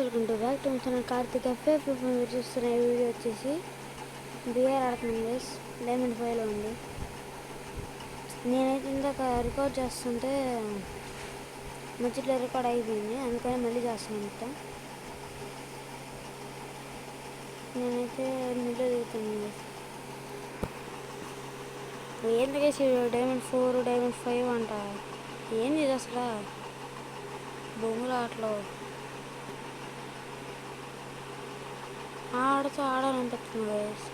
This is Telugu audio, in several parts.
Welcome to back to channel Karthik FA మీరు చూస్తున్న ఈ వీడియో వచ్చేసి బిఆర్ ఆడుతున్నాం గైస్. డైమండ్ 5లో ఉంది. నేనైతే ఇందాక రికార్డ్ చేస్తుంటే మధ్యలో రికార్డ్ అయిపోయింది, అందుకని మళ్ళీ చేస్తున్నాను మొత్తం. నేనైతే మిడిలో దిగుతాను గైస్. ఏంది గైస్ డైమండ్ 4 డైమండ్ 5 అంట, ఏంది ఇది అసలు బొమ్మల ఆటలో ఆడాలనిపిస్తుంది గైస్.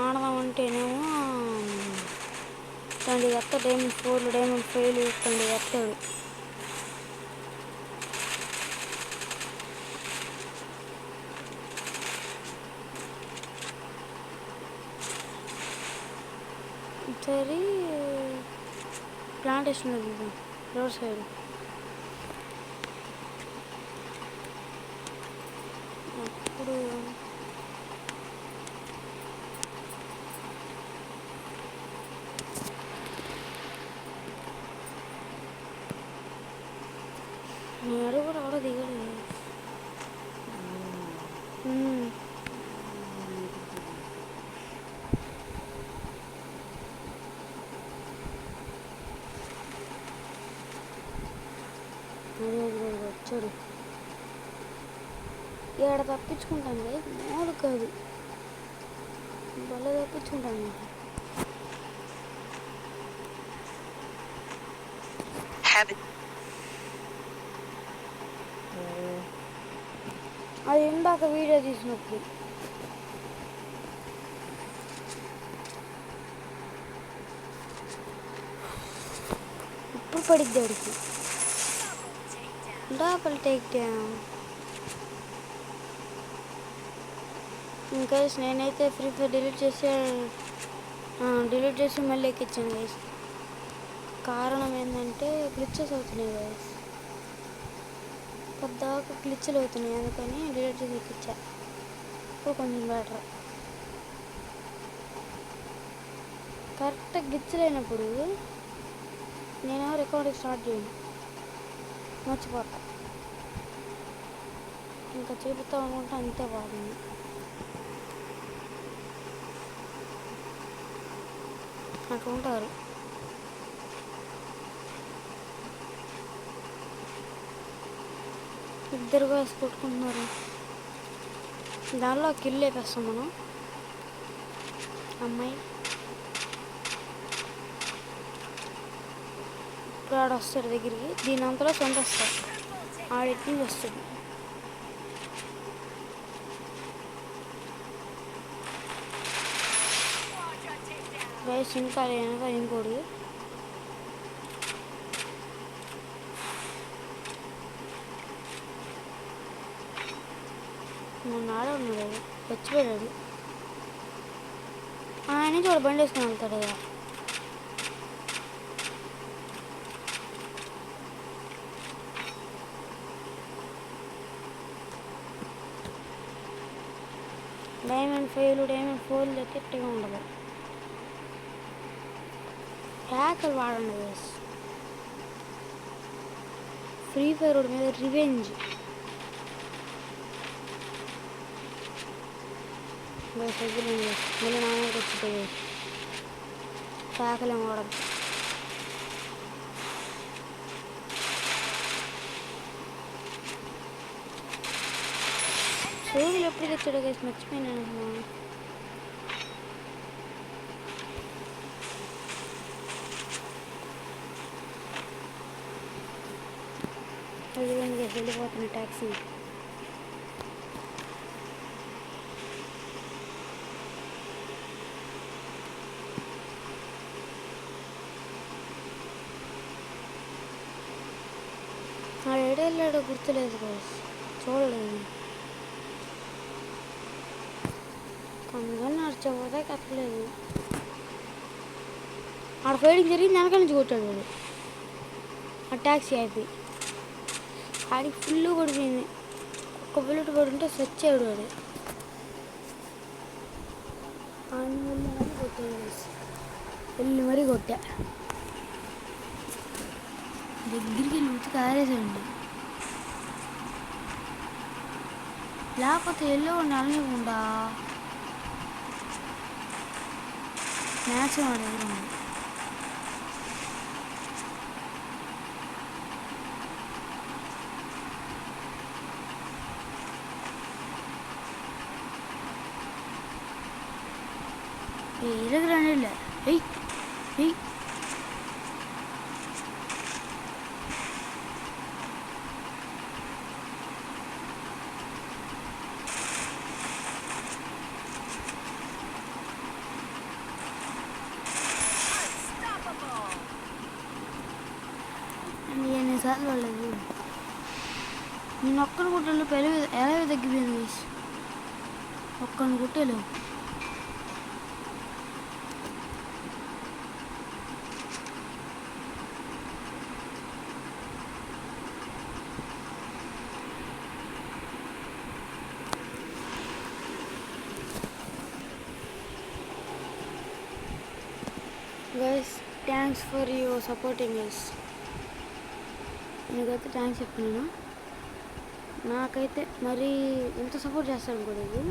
ఆడదామంటేనేమో ఇట్లాంటి ఎత్త డైమండ్ 4 డైమండ్ 5 ఇట్లాంటి ఎత్తాడు. సరే ప్లాంటేషన్ అది రోడ్ సైడ్ అప్పుడు నేను కూడా ఆడ దిగాడు. వచ్చాడు ఇక్కడ తప్పించుకుంటాను కదా, మామూలు కాదు, భలే తప్పించుకుంటాను. అది ఇందాక వీడియో తీసినప్పుడు ఇప్పుడు పడిద్ది అడిగి డబుల్ టేక్ డౌన్. ఇంకా నేనైతే ఫ్రీ ఫైర్ డిలీట్ చేసి మళ్ళీ ఎక్కించాను గైస్. కారణం ఏంటంటే గ్లిచెస్ అవుతున్నాయి గైస్, పద్దాకా గ్లిచ్లు అవుతున్నాయి, అందుకని డిలీట్ చేసి ఎక్కించా. ఇప్పుడు కొంచెం బెటర్. కరెక్ట్గా గ్లిచ్లు అయినప్పుడు నేనేమో రికార్డింగ్ స్టార్ట్ చేయను, మర్చిపోతా. ఇంకా చూపిస్తా అనుకుంటే అంతే బాగుంది. అట్లా ఉంటారు. ఇద్దరు వేసి కొట్టుకుంటున్నారు. దానిలో కిల్ వేపేస్తాం మనం. అమ్మాయి ఇప్పుడు ఆడ వస్తాడు దగ్గరికి, దీని అంతలో సొంత వస్తాడు, ఆడెట్టి వస్తుంది. గైస్ ఇంకా ఇంకోటి మొన్న ఆడ ఉన్నాడు, చచ్చిపోయాడు. ఆయన నుంచి వాడు బండి వేసుకుని వెళ్తాడు కదా. డైమండ్ 5 డైమండ్ 4 ఎక్కట్టుగా ఉండదు. ట్యాకల్ వాడండి గైస్. ఫ్రీ ఫైర్ రోడ్ మీద రివెంజ్ మళ్ళీ నాన్నకి వచ్చిపోయి ట్యాకల్ ఏం వాడదు. సోగులు ఎప్పుడు తెచ్చాడు గైస్, మర్చిపోయినాను. వెళ్ళిపోతున్న ట్యాక్సీ. ఆ ఏడేళ్ళాడో గుర్తులేదు గైస్, చూడలేదు. కొందరు నడిచిపోతే కట్టలేదు. ఆడ ఫైటింగ్ జరిగింది, వెనక నుంచి కొట్టాడు వాడు. ఆ ట్యాక్సీ అయిపోయి ఆడికి ఫుల్ కొడిపోయింది. ఒక్క బుల్లెట్ పడుంటే సచ్చాడు వాడు. వెళ్ళి మరీ కొట్టా, దగ్గరికి వెళ్ళి ఉతికి ఆరేసండి. లేకపోతే ఎల్లో నెలనివ్వకుండా మ్యాక్స్ మా దగ్గర ఉంది. ఇరగరండి ఎయ్ ఎయ్ ఎన్నిసార్లు వాళ్ళది నేను ఒక్కని కుట్టలు ఎలా తగ్గిపోయింది గైస్. ఒక్కని కుట్టలు guys. Thanks for your supporting guys. నీకైతే థ్యాంక్స్ చెప్తున్నాను. నాకైతే మరి ఎంత సపోర్ట్ చేస్తాను కూడా ఇది.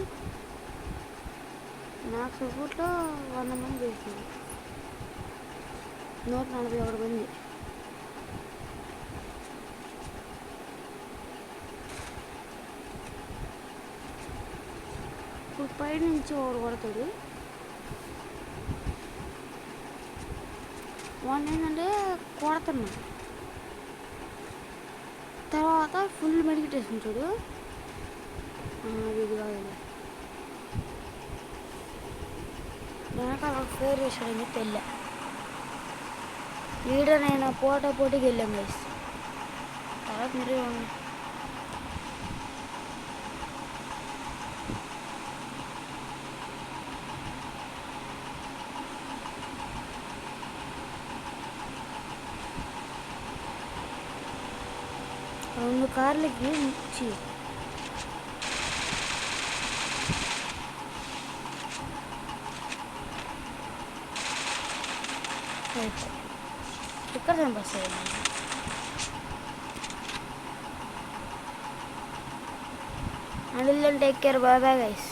నాకు సపోర్ట్లో 100 మంది చేస్తుంది, 141 మంది. ఇప్పుడు పై నుంచి ఒకడు కొడతాడు. వాడిని ఏంటంటే కొడుతున్నా తర్వాత ఫుల్ మెడికేటేషన్ చూడు. ఇది కాదు, వెనకాల ఫేర్ చేశాడని పెళ్ళ లీడర్ నేను పోటీకి వెళ్ళాం గైస్. తర్వాత మీరే 2 కార్లకి ఇచ్చి ఇక్కడ కనిపిస్తుంది. And take care, bye bye guys.